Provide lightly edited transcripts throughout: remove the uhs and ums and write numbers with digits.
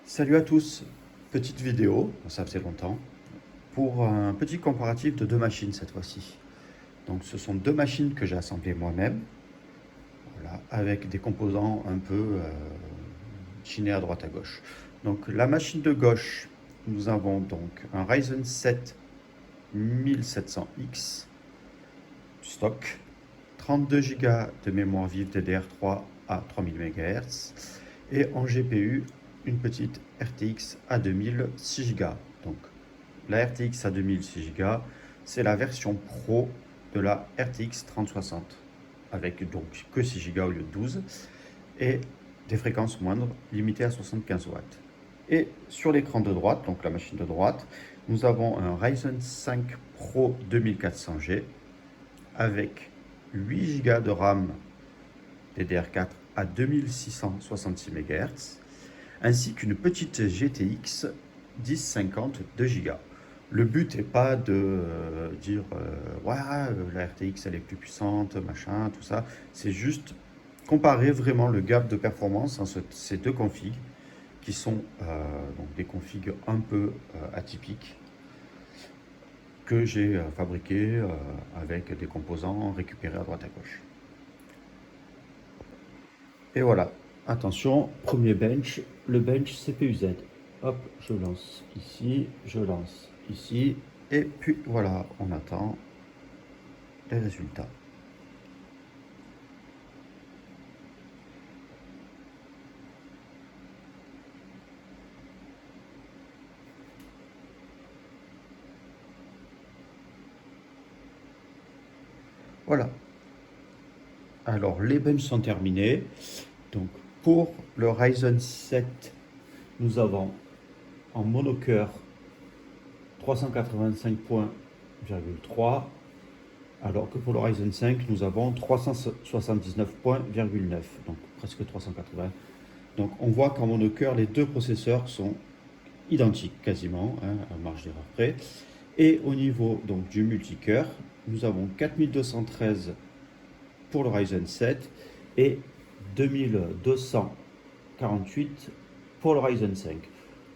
Salut à tous, petite vidéo, ça faisait longtemps, pour un petit comparatif de deux machines cette fois-ci. Donc ce sont deux machines que j'ai assemblées moi-même, voilà, avec des composants un peu chinés à droite à gauche. Donc la machine de gauche, nous avons donc un Ryzen 7 1700X stock, 32 Go de mémoire vive DDR3 à 3000 MHz et en GPU une petite RTX A2000 6 Go. Donc la RTX A2000 6 Go, c'est la version pro de la RTX 3060 avec donc que 6 Go au lieu de 12 et des fréquences moindres limitées à 75 watts. Et sur l'écran de droite, donc la machine de droite, nous avons un Ryzen 5 Pro 2400G avec 8 Go de RAM DDR4 à 2666 MHz, ainsi qu'une petite GTX 1050 2 Go. Le but n'est pas de dire ouais, la RTX elle est plus puissante, machin, tout ça. C'est juste comparer vraiment le gap de performance entre ces deux configs qui sont donc des configs un peu atypiques que j'ai fabriqués avec des composants récupérés à droite à gauche. Et voilà, attention, premier bench, le bench CPU-Z. Hop, je lance ici, et puis voilà, on attend les résultats. Voilà, alors les benches sont terminés. Donc pour le Ryzen 7, nous avons en monocœur 385 points, alors que pour le Ryzen 5, nous avons 379 points, donc presque 380. Donc on voit qu'en monocœur, les deux processeurs sont identiques quasiment, hein, à marge d'erreur près. Et au niveau donc, du multicœur, nous avons 4213 pour le Ryzen 7 et 2248 pour le Ryzen 5.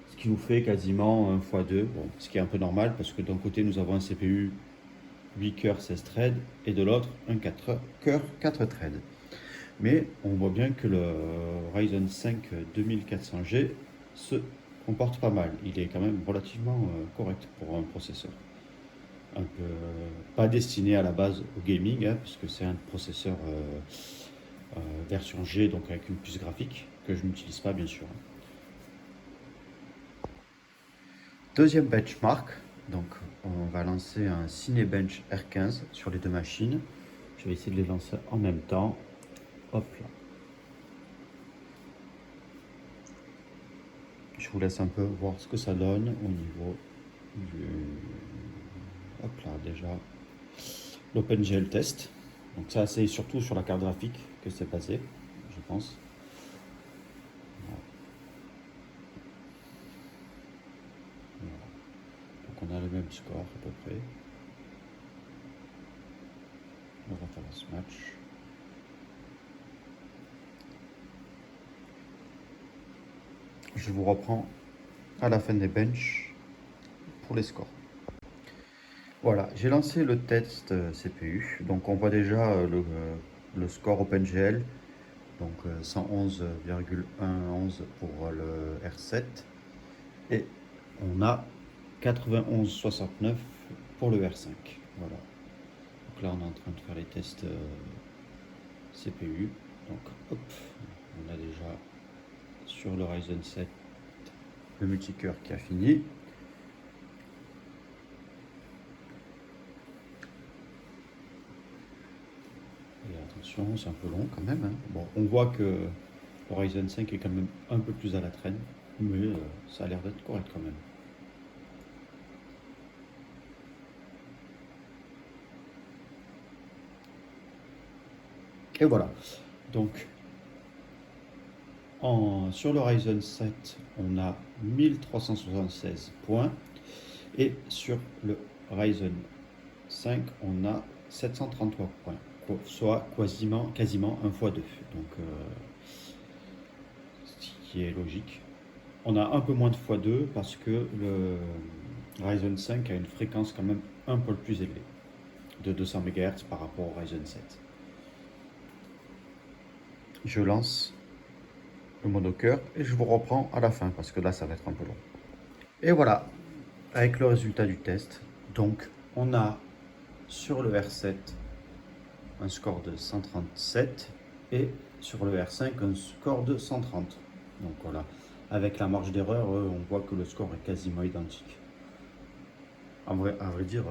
Ce qui nous fait quasiment 1 x 2, bon, ce qui est un peu normal parce que d'un côté nous avons un CPU 8 cœurs 16 threads et de l'autre un 4 cœurs 4 threads. Mais on voit bien que le Ryzen 5 2400G se comporte pas mal. Il est quand même relativement correct pour un processeur. Un peu pas destiné à la base au gaming, hein, puisque c'est un processeur version G, donc avec une puce graphique que je n'utilise pas bien sûr. Deuxième benchmark, donc on va lancer un Cinebench R15 sur les deux machines. Je vais essayer de les lancer en même temps. Hop là. Je vous laisse un peu voir ce que ça donne au niveau du... Hop là, déjà l'OpenGL test. Donc ça c'est surtout sur la carte graphique que c'est passé, je pense. Voilà. Donc on a le même score à peu près. On va faire ce match. Je vous reprends à la fin des benches pour les scores. Voilà, j'ai lancé le test CPU. Donc on voit déjà le score OpenGL. Donc 111,111 pour le R7. Et on a 91,69 pour le R5. Voilà. Donc là on est en train de faire les tests CPU. Donc hop, on a déjà sur le Ryzen 7 le multicœur qui a fini. Et attention, c'est un peu long quand même, hein. Bon, on voit que le Ryzen 5 est quand même un peu plus à la traîne, mais ça a l'air d'être correct quand même. Et voilà. Donc, sur le Ryzen 7, on a 1376 points. Et sur le Ryzen 5, on a 733 points, soit quasiment 1 x 2. Donc, ce qui est logique. on a un peu moins de x2 parce que le Ryzen 5 a une fréquence quand même un peu plus élevée, de 200 MHz par rapport au Ryzen 7. Je lance le monocœur et je vous reprends à la fin parce que là ça va être un peu long. Et voilà, avec le résultat du test. Donc on a sur le R7 un score de 137 et sur le R5 un score de 130. Donc voilà, avec la marge d'erreur, on voit que le score est quasiment identique. À vrai dire,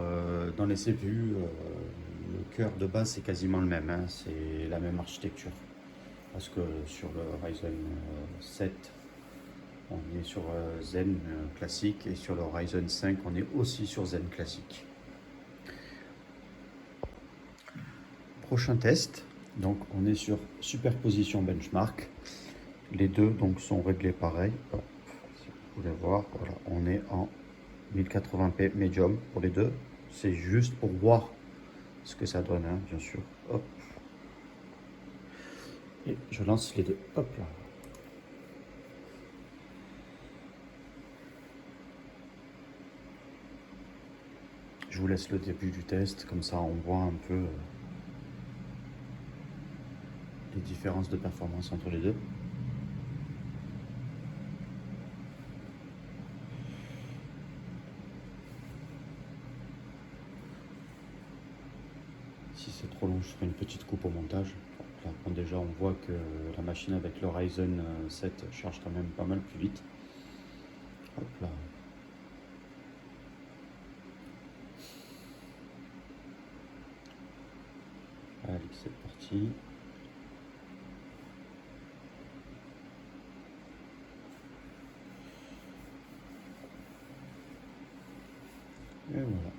dans les CPU, le cœur de base c'est quasiment le même, hein, c'est la même architecture. Parce que sur le Ryzen 7, on est sur Zen classique et sur le Ryzen 5, on est aussi sur Zen classique. Prochain test, donc on est sur superposition benchmark. Les deux donc sont réglés pareil. Hop, si vous pouvez voir, voilà, on est en 1080p medium pour les deux. C'est juste pour voir ce que ça donne, hein, bien sûr. Hop. Et je lance les deux. Hop là. Je vous laisse le début du test, comme ça on voit un peu les différences de performance entre les deux. Si c'est trop long, je ferai une petite coupe au montage. Là, bon, déjà, on voit que la machine avec le Ryzen 7 charge quand même pas mal plus vite. Hop là. Allez, c'est parti. Et voilà.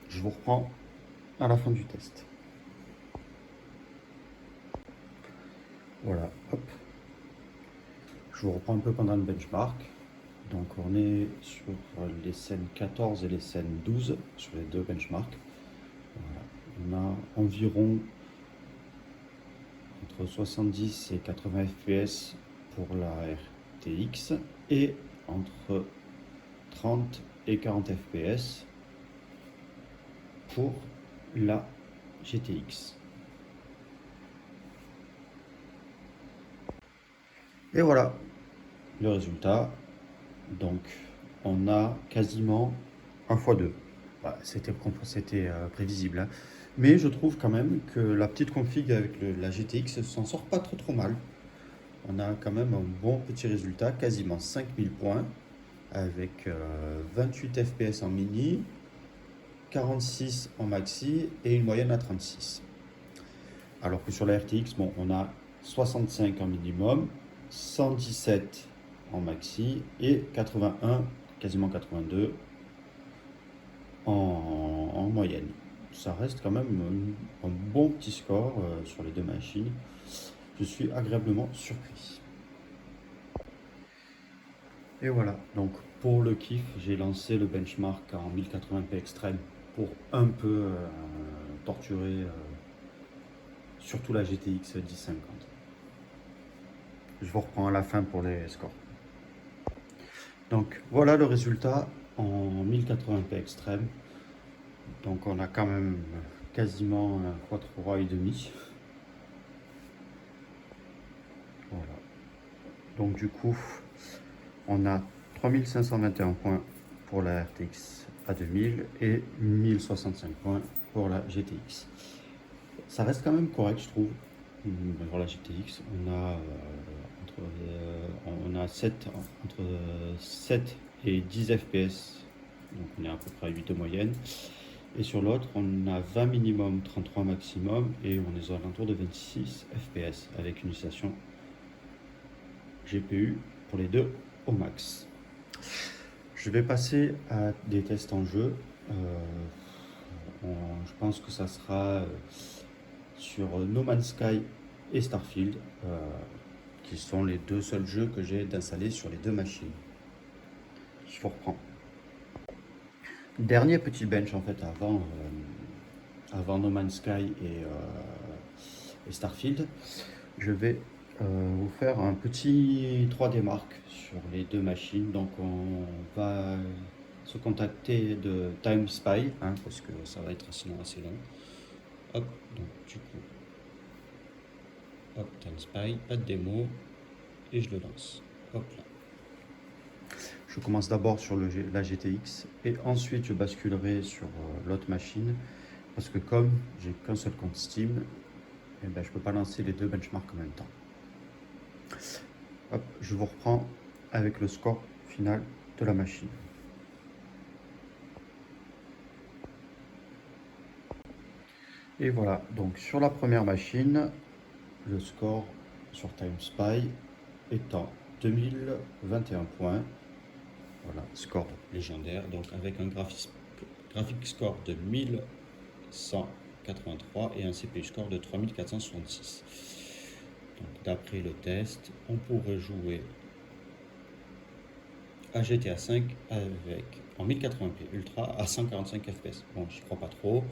Je vous reprends à la fin du test. Voilà, hop. Je vous reprends un peu pendant le benchmark. Donc on est sur les scènes 14 et les scènes 12 sur les deux benchmarks. Voilà. On a environ entre 70 et 80 fps pour la RTX et entre 30 et 40 fps pour la GTX. Et voilà le résultat. Donc on a quasiment 1 x 2. Bah, c'était prévisible, hein. Mais je trouve quand même que la petite config avec la GTX s'en sort pas trop mal. On a quand même un bon petit résultat, quasiment 5000 points, avec 28 fps en mini, 46 en maxi et une moyenne à 36. Alors que sur la RTX, bon, on a 65 en minimum, 117 en maxi et 81, quasiment 82 en moyenne. Ça reste quand même un bon petit score sur les deux machines. Je suis agréablement surpris. Et voilà, donc pour le kiff, j'ai lancé le benchmark en 1080p extrême pour un peu torturer surtout la GTX 1050. Je vous reprends à la fin pour les scores. Donc voilà le résultat en 1080p extrême. Donc on a quand même quasiment un x3 et demi. Voilà. Donc du coup, on a 3521 points pour la RTX A2000 et 1065 points pour la GTX. Ça reste quand même correct, je trouve. Pour la GTX, on a 7, entre 7 et 10 fps, donc on est à peu près à 8 de moyenne. Et sur l'autre, on a 20 minimum, 33 maximum, et on est aux alentours de 26 fps avec une utilisation GPU pour les deux au max. Je vais passer à des tests en jeu. Je pense que ça sera sur No Man's Sky et Starfield, qui sont les deux seuls jeux que j'ai d'installer sur les deux machines. Je vous reprends. Dernier petit bench en fait avant No Man's Sky et Starfield. Je vais vous faire un petit 3D Mark sur les deux machines. Donc on va se contacter de Time Spy, hein, parce que ça va être sinon assez long. Hop, donc du coup, hop, Time Spy, pas de démo, et je le lance. Hop là. Je commence d'abord sur la GTX et ensuite je basculerai sur l'autre machine parce que comme j'ai qu'un seul compte Steam, eh ben, je ne peux pas lancer les deux benchmarks en même temps. Hop, je vous reprends avec le score final de la machine. Et voilà, donc sur la première machine, le score sur Time Spy étant 2021 points. Voilà, score légendaire, donc avec un graphique score de 1183 et un CPU score de 3466. Donc d'après le test, on pourrait jouer à GTA V en 1080p Ultra à 145 fps. Bon, j'y crois pas trop.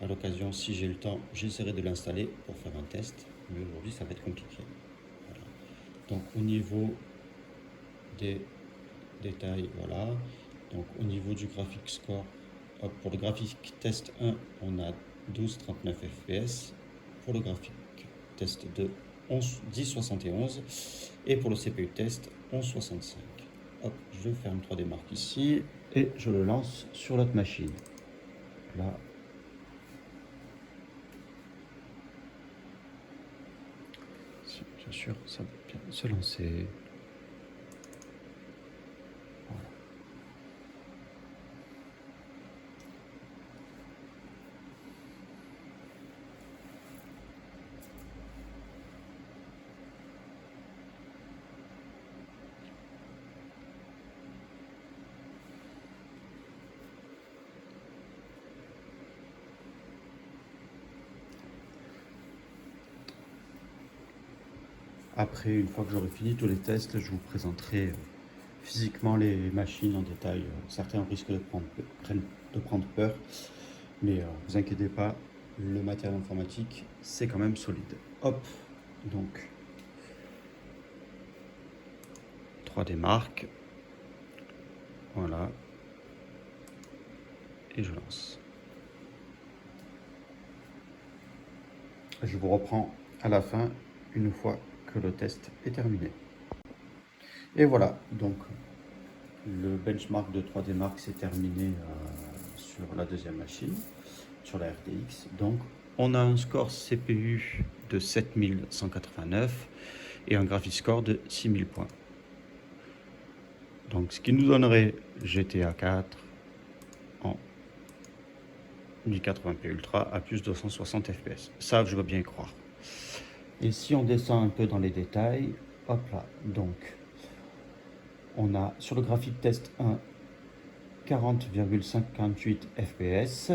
À l'occasion, si j'ai le temps, j'essaierai de l'installer pour faire un test. Mais aujourd'hui, ça va être compliqué. Voilà. Donc au niveau des détails, voilà. Donc au niveau du graphic score, pour le graphique test 1, on a 12,39 fps. Pour le graphique test 2, 10,71. Et pour le CPU test, 11,65. Hop, je ferme 3D Mark ici et je le lance sur l'autre machine. Là. Bien sûr, ça va bien se lancer. Voilà. Après, une fois que j'aurai fini tous les tests, je vous présenterai physiquement les machines en détail. Certains risquent de prendre peur, mais vous inquiétez pas, le matériel informatique, c'est quand même solide. Hop, donc 3D Mark, voilà, et je lance. Je vous reprends à la fin, une fois que le test est terminé. Et voilà, donc le benchmark de 3D Mark s'est terminé sur la deuxième machine, sur la RTX. Donc on a un score CPU de 7189 et un graphics score de 6000 points. Donc ce qui nous donnerait GTA 4 en 1080p Ultra à plus de 260 fps. Ça, je veux bien y croire. Et si on descend un peu dans les détails, hop là, donc on a sur le graphique test 1 40,58 fps.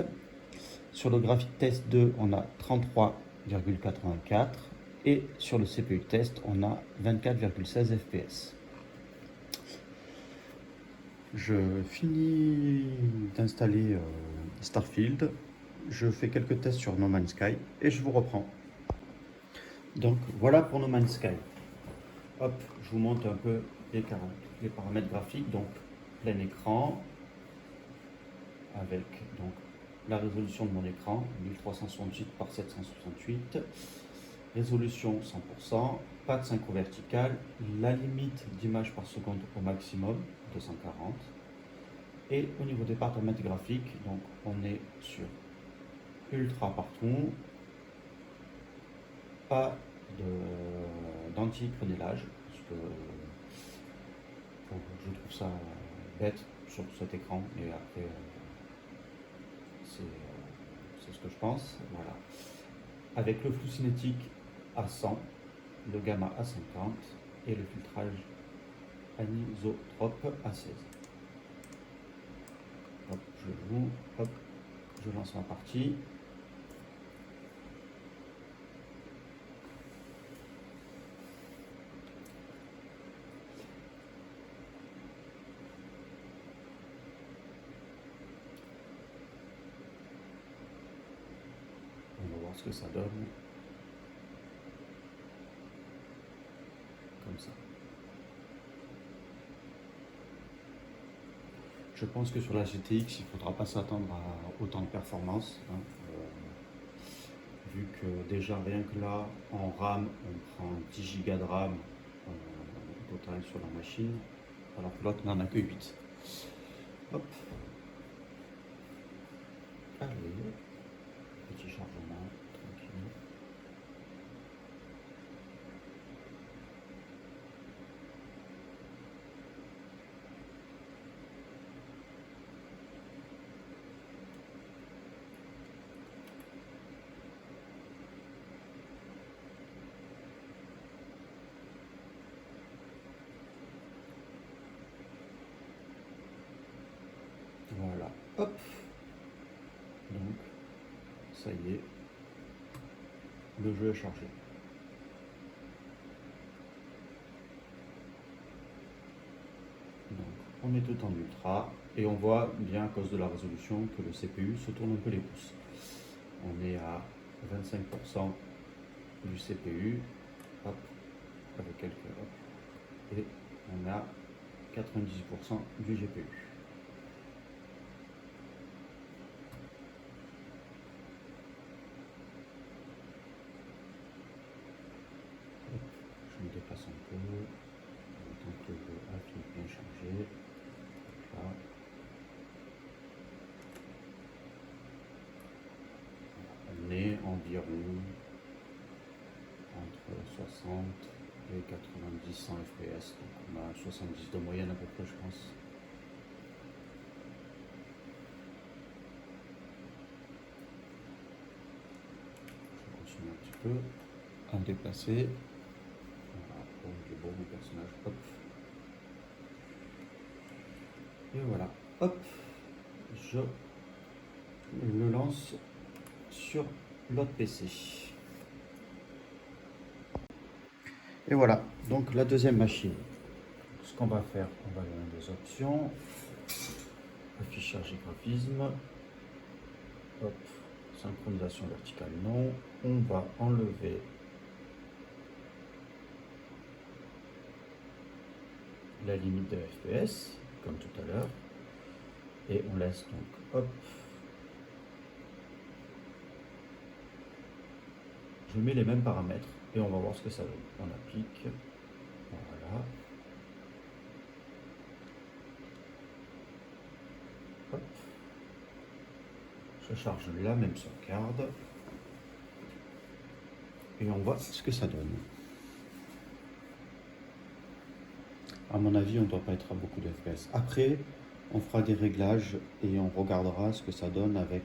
Sur le graphique test 2, on a 33,84 et sur le CPU test, on a 24,16 fps. Je finis d'installer Starfield, je fais quelques tests sur No Man's Sky et je vous reprends. Donc voilà pour No Man's Sky. Hop, je vous montre un peu les paramètres graphiques. Donc plein écran avec donc la résolution de mon écran 1368 par 768, résolution 100%, pas de synchro vertical, la limite d'images par seconde au maximum 240. Et au niveau des paramètres graphiques, donc on est sur ultra partout, pas d'anti-crénelage, parce que je trouve ça bête sur cet écran, mais après c'est ce que je pense. Voilà. Avec le flou cinétique à 100, le gamma à 50 et le filtrage anisotrope à 16. Hop, je joue, hop, je lance ma partie. voir ce que ça donne. Comme ça. Je pense que sur la GTX, il ne faudra pas s'attendre à autant de performance. Hein. Vu que déjà rien que là, en RAM, on prend 10 Go de RAM au total sur la machine, alors que l'autre n'en a que 8. Hop. Allez, petit chargement, tranquille. Voilà, hop. Donc, ça y est, le jeu est chargé. Donc, on est tout en ultra et on voit bien à cause de la résolution que le CPU se tourne un peu les pouces. On est à 25% du CPU, hop, avec quelques hop, et on a 98% du GPU. Je me déplace un peu, tant que le jeu a fini de bien chargé. Là. On est environ entre 60 et 90 100 fps, donc on a 70 de moyenne à peu près, je pense. Je continue un petit peu à me déplacer. Voilà, oh, il est beau mon personnage, hop. Et voilà, hop, je le lance sur l'autre PC. Et voilà, donc la deuxième machine. Ce qu'on va faire, on va aller dans les options, affichage et graphisme, hop, synchronisation verticale non, on va enlever la limite de FPS, comme tout à l'heure, et on laisse donc, hop, je mets les mêmes paramètres, et on va voir ce que ça donne. On applique, voilà, hop, je charge la même sauvegarde, et on voit ce que ça donne. À mon avis, on ne doit pas être à beaucoup de FPS. Après, on fera des réglages et on regardera ce que ça donne avec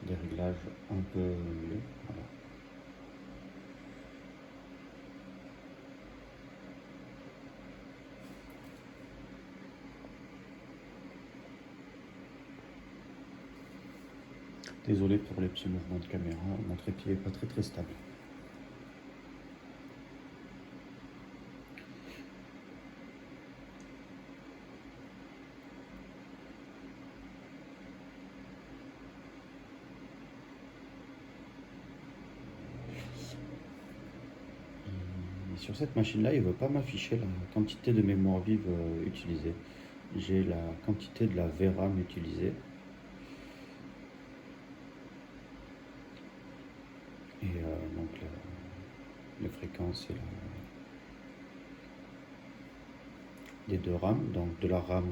des réglages un peu mieux. Voilà. Désolé pour les petits mouvements de caméra, mon trépied n'est pas très stable. Et sur cette machine-là, il ne veut pas m'afficher la quantité de mémoire vive utilisée. J'ai la quantité de la VRAM utilisée. Et donc les fréquences et les deux RAM, donc de la RAM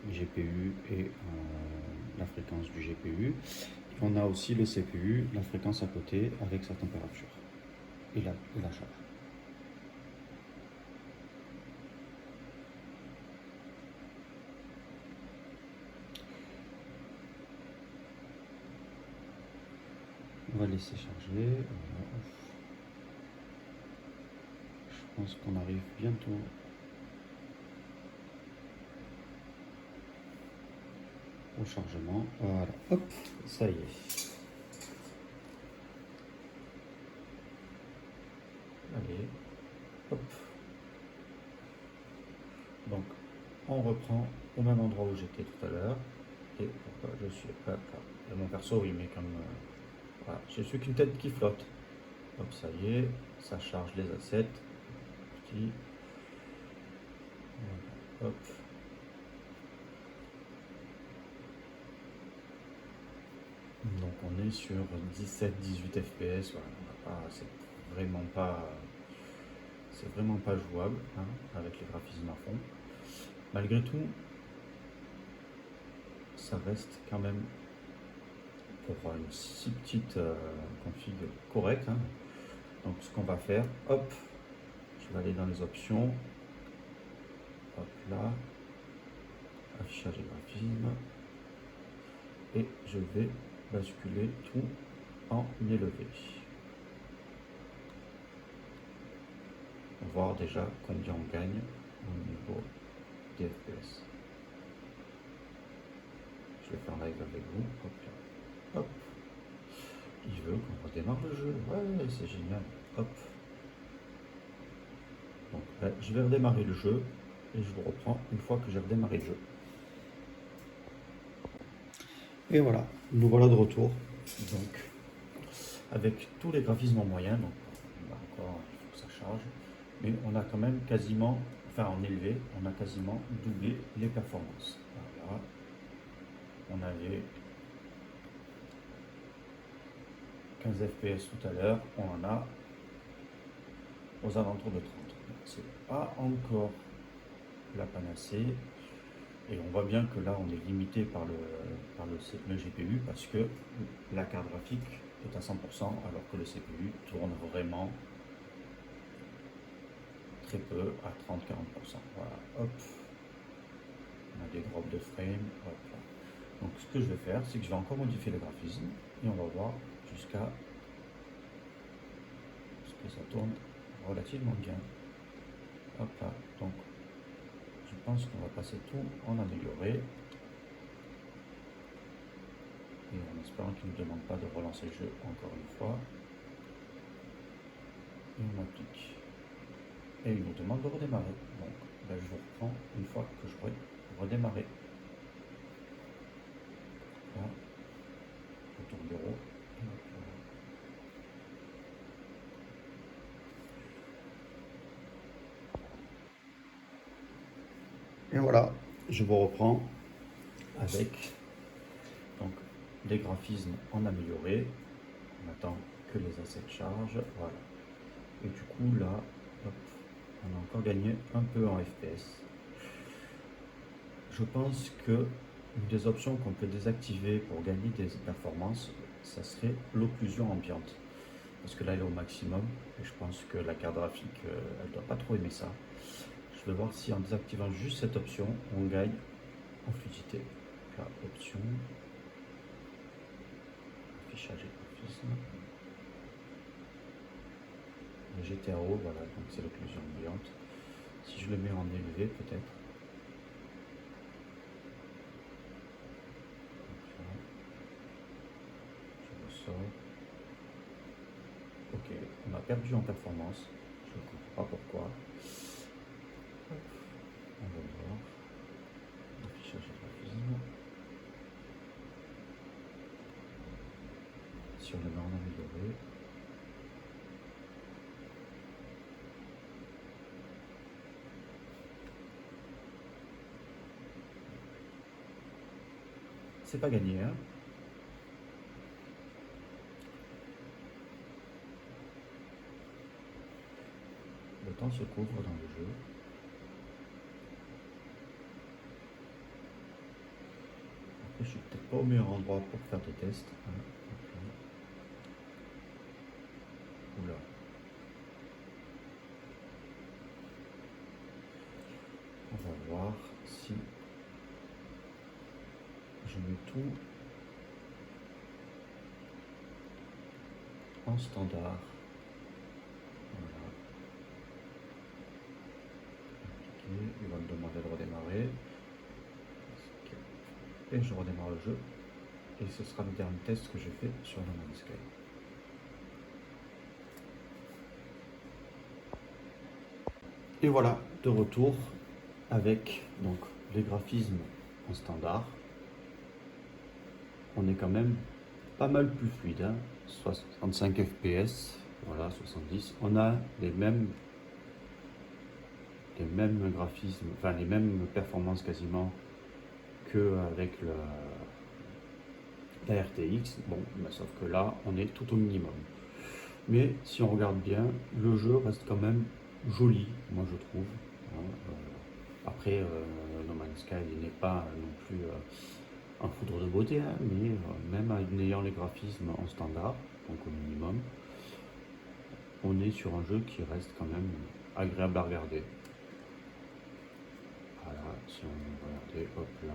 GPU et la fréquence du GPU. On a aussi le CPU, la fréquence à côté avec sa température et la charge. On va laisser charger. Je pense qu'on arrive bientôt au chargement. Voilà, hop, ça y est. Allez, hop. Donc, on reprend au même endroit où j'étais tout à l'heure. Et pourquoi je suis pas là? Et mon perso, oui, mais comme voilà, je suis qu'une tête qui flotte. Hop, ça y est, ça charge les assets. Petit. Voilà, hop. Donc on est sur 17-18 fps. Voilà, c'est vraiment pas jouable hein, avec les graphismes à fond. Malgré tout, ça reste quand même pour une si petite config correcte. Hein. Donc ce qu'on va faire, hop, je vais aller dans les options, hop là, affichage et graphisme, et je vais basculer tout en élevé. On va voir déjà combien on gagne au niveau des FPS. Je vais faire live avec vous. Hop, là. Hop. Il veut qu'on redémarre le jeu. Ouais, c'est génial. Hop. Donc là, je vais redémarrer le jeu et je vous reprends une fois que j'ai redémarré le jeu. Et voilà, nous voilà de retour. Donc, avec tous les graphismes en moyen, donc là encore, il faut que ça charge, mais on a quand même quasiment, enfin en élevé, on a quasiment doublé les performances. Voilà. On avait 15 fps tout à l'heure, on en a aux alentours de 30. C'est pas encore la panacée. Et on voit bien que là, on est limité par le GPU parce que la carte graphique est à 100% alors que le CPU tourne vraiment très peu, à 30-40%. Voilà, hop. On a des drops de frame, hop là. Donc ce que je vais faire, c'est que je vais encore modifier le graphisme et on va voir jusqu'à ce que ça tourne relativement bien. Hop là, donc je pense qu'on va passer tout en amélioré. Et en espérant qu'il ne nous demande pas de relancer le jeu encore une fois. Et on applique. Et il nous demande de redémarrer. Donc là, je vous reprends une fois que je vais redémarrer. Là, retour bureau. Et voilà, je vous reprends avec donc, les graphismes en amélioré. On attend que les assets chargent. Voilà. Et du coup, là, hop, on a encore gagné un peu en FPS. Je pense que une des options qu'on peut désactiver pour gagner des performances, ça serait l'occlusion ambiante. Parce que là, elle est au maximum. Et je pense que la carte graphique, elle ne doit pas trop aimer ça. Je vais voir si en désactivant juste cette option, on gagne en fluidité. Là, option, affichage et graphisme. Le GTAO, voilà, donc c'est l'occlusion ambiante. Si je le mets en élevé, peut-être. Je ressors. Ok, on a perdu en performance. Je ne comprends pas pourquoi. On va voir. Affichage et graphisme. Si on le met en amélioré. C'est pas gagné, hein. Le temps se couvre dans le jeu. Après, je suis peut-être pas au meilleur endroit pour faire des tests. Hein. Oula. On va voir si je mets tout en standard. Voilà. Il va me demander de redémarrer. Et je redémarre le jeu. Et ce sera le dernier test que j'ai fait sur No Man's Sky. Et voilà, de retour avec donc les graphismes en standard, on est quand même pas mal plus fluide, hein. 65 fps, voilà, 70. On a les mêmes graphismes, enfin les mêmes performances quasiment qu'avec la RTX. Bon, sauf que là, on est tout au minimum. Mais si on regarde bien, le jeu reste quand même joli, moi je trouve, hein. Après, No Man's Sky n'est pas non plus un foudre de beauté, hein, mais même en ayant les graphismes en standard, donc au minimum, on est sur un jeu qui reste quand même agréable à regarder. Voilà, si on regardait, hop là,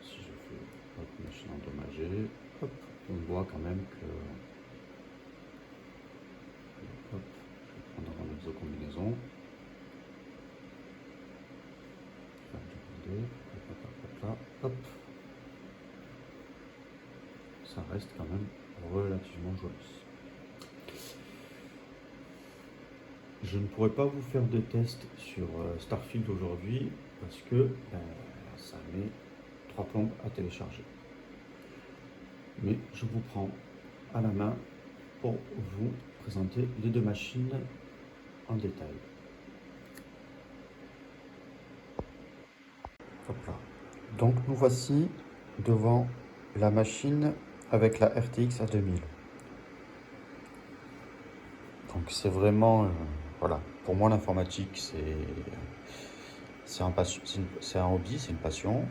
si je fais hop, machine endommagée, hop, on voit quand même que, hop, je vais prendre un exo combinaison, hop, ça reste quand même relativement joli. Je ne pourrais pas vous faire de test sur Starfield aujourd'hui parce que ça met 3 plombes à télécharger. Mais je vous prends à la main pour vous présenter les deux machines en détail. Hop là. Donc nous voici devant la machine avec la RTX A2000. Donc c'est vraiment, voilà, pour moi l'informatique c'est un hobby, c'est une passion,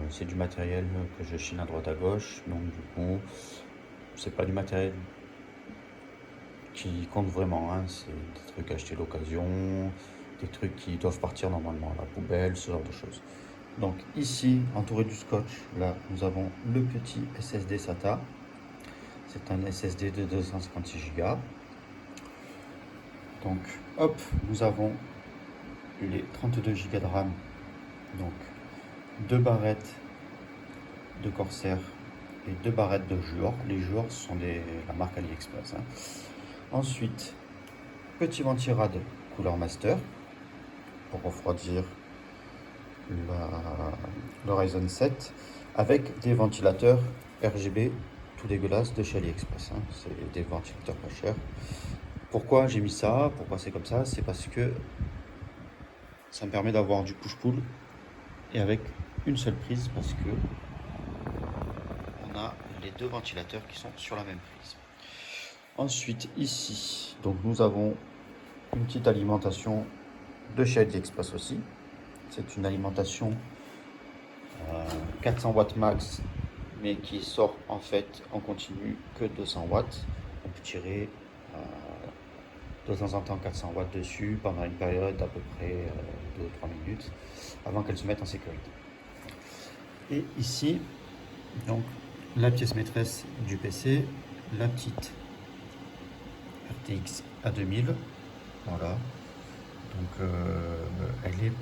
c'est du matériel que je chine à droite à gauche, donc du coup c'est pas du matériel qui compte vraiment, hein. C'est des trucs achetés d'occasion, des trucs qui doivent partir normalement à la poubelle, ce genre de choses. Donc ici, entouré du scotch, là nous avons le petit SSD SATA, c'est un SSD de 256 Go. Donc hop, nous avons les 32 Go de RAM, donc 2 barrettes de Corsair et 2 barrettes de Juor. Les Juor sont la marque AliExpress, hein. Ensuite, petit ventirad couleur master pour refroidir le Ryzen 7 avec des ventilateurs RGB tout dégueulasses de chez AliExpress, hein. C'est des ventilateurs pas chers. Pourquoi j'ai mis ça? Pourquoi c'est comme ça? C'est parce que ça me permet d'avoir du push-pull et avec une seule prise parce que on a les deux ventilateurs qui sont sur la même prise. Ensuite ici, donc nous avons une petite alimentation de chez AliExpress aussi. C'est une alimentation 400 watts max, mais qui sort en fait en continu que 200 watts. On peut tirer de temps en temps 400 watts dessus pendant une période d'à peu près 2-3 minutes avant qu'elle se mette en sécurité. Et ici, donc la pièce maîtresse du PC, la petite RTX A2000. Voilà. Donc elle est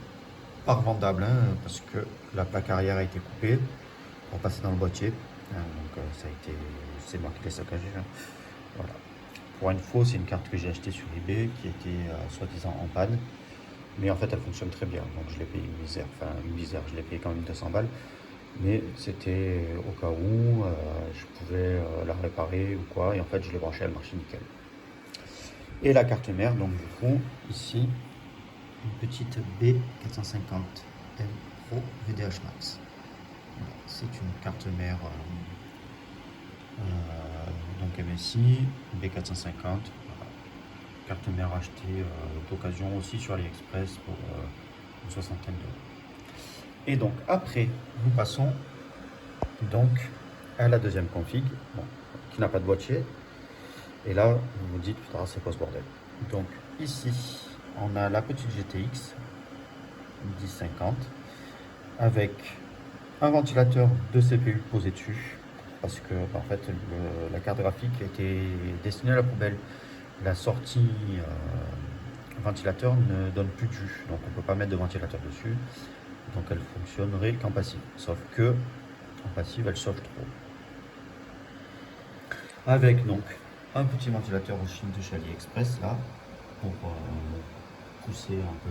pas revendable, hein, parce que la plaque arrière a été coupée pour passer dans le boîtier. Donc ça a été, c'est moi qui l'ai saccagé, hein. Voilà. Pour info, c'est une carte que j'ai achetée sur eBay qui était soi-disant en panne, mais en fait elle fonctionne très bien. Donc je l'ai payé une misère, je l'ai payé quand même 200 balles, mais c'était au cas où je pouvais la réparer ou quoi, et en fait je l'ai branchée, elle marchait nickel. Et la carte mère, donc du coup ici une petite B450M Pro VDH Max. Voilà, c'est une carte mère donc MSI B450. Voilà. Carte mère achetée d'occasion aussi sur AliExpress pour une soixantaine d'euros. Et donc après, nous passons donc à la deuxième config, bon, qui n'a pas de boîtier. Et là, vous vous dites, putain, c'est quoi ce bordel? Donc ici, on a la petite GTX 1050 avec un ventilateur de CPU posé dessus parce que en fait la carte graphique était destinée à la poubelle. La sortie ventilateur ne donne plus de jus, donc on ne peut pas mettre de ventilateur dessus, donc elle fonctionnerait qu'en passif, sauf que en passif elle chauffe trop. Avec donc un petit ventilateur au Chine de chez AliExpress là pour pousser un peu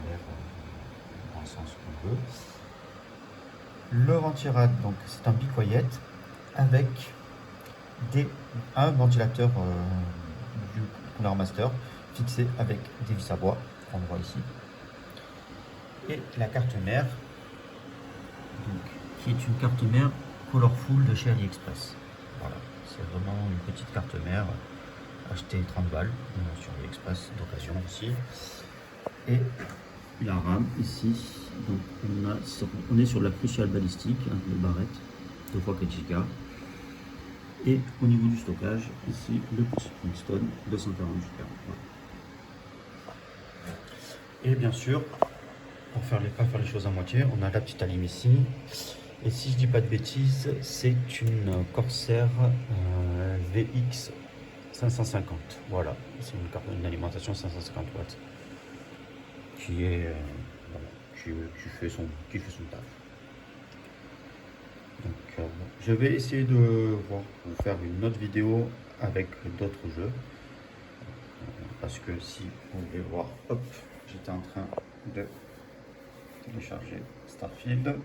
l'air dans le sens où veut. Le ventirad, donc c'est un Be Quiet avec un ventilateur du Cooler Master fixé avec des vis à bois, qu'on voit ici. Et la carte mère, donc, qui est une carte mère Colorful de chez AliExpress. Voilà, c'est vraiment une petite carte mère achetée 30 balles sur AliExpress d'occasion aussi. Et la RAM ici, donc on est sur de la Crucial Ballistic, de barrette, 2x4 Go. Et au niveau du stockage, ici le petit Kingston 240 Go. Voilà. Et bien sûr, pour pas faire les choses à moitié, on a la petite allume ici. Et si je dis pas de bêtises, c'est une Corsair VX 550. Voilà, c'est une alimentation 550 watts qui est voilà, qui fait son taf. Donc, je vais essayer de vous faire une autre vidéo avec d'autres jeux. Parce que si vous voulez voir, hop, j'étais en train de télécharger Starfield.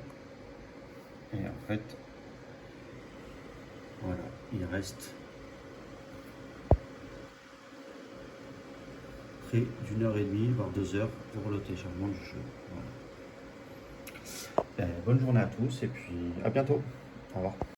Et en fait, voilà, il reste près d'une heure et demie, voire 2 heures pour le téléchargement du jeu. Voilà. Bonne journée à tous et puis à bientôt. Au revoir.